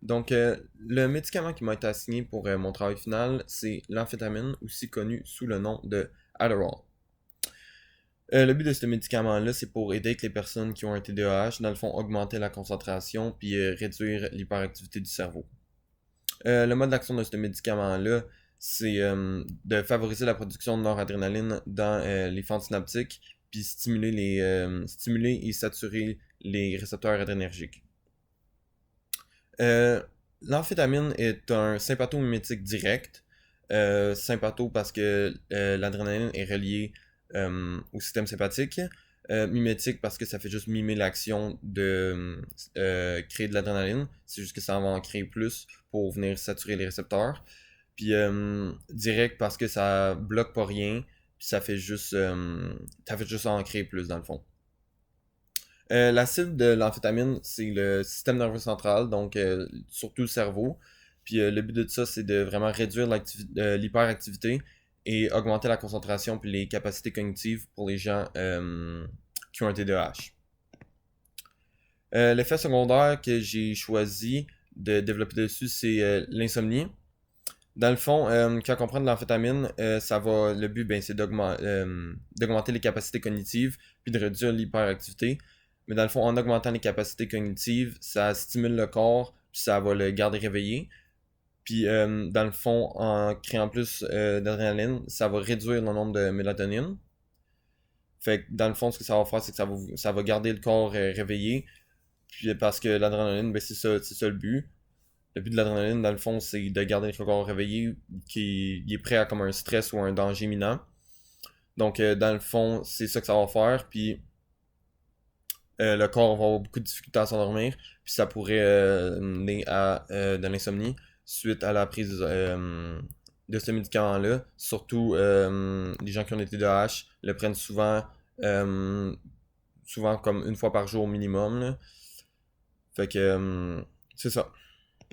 Donc, le médicament qui m'a été assigné pour mon travail final, c'est l'amphétamine, aussi connu sous le nom de Adderall. Le but de ce médicament-là, c'est pour aider avec les personnes qui ont un TDAH, dans le fond, augmenter la concentration puis réduire l'hyperactivité du cerveau. Le mode d'action de ce médicament-là, c'est de favoriser la production de noradrénaline dans les fentes synaptiques, puis stimuler et saturer les récepteurs adrénergiques. Euh, L'amphétamine est un sympathomimétique direct. Sympatho parce que l'adrénaline est reliée au système sympathique. Mimétique parce que ça fait juste mimer l'action de créer de l'adrénaline. C'est juste que ça va en créer plus pour venir saturer les récepteurs. Puis direct parce que ça bloque pas rien. Puis ça fait juste en créer plus dans le fond. La cible de l'amphétamine, c'est le système nerveux central, donc surtout le cerveau. Puis le but de ça, c'est de vraiment réduire l'hyperactivité et augmenter la concentration puis les capacités cognitives pour les gens qui ont un TDAH. L'effet secondaire que j'ai choisi de développer dessus, c'est l'insomnie. Dans le fond, quand on prend de l'amphétamine, le but, ben, c'est d'augmenter les capacités cognitives puis de réduire l'hyperactivité. Mais dans le fond, en augmentant les capacités cognitives, ça stimule le corps puis ça va le garder réveillé. Puis dans le fond, en créant plus d'adrénaline, ça va réduire le nombre de mélatonine. Fait que dans le fond, ce que ça va faire, c'est que ça va garder le corps réveillé. Puis parce que l'adrénaline, ben, c'est ça le but. Le but de l'adrénaline, dans le fond, c'est de garder le corps réveillé, qui est prêt à comme un stress ou un danger imminent. Donc, dans le fond, c'est ça que ça va faire. Puis, le corps va avoir beaucoup de difficultés à s'endormir. Puis, ça pourrait mener à de l'insomnie suite à la prise de ce médicament-là. Surtout, les gens qui ont des TDAH le prennent euh, souvent comme une fois par jour minimum, là. Fait que, c'est ça.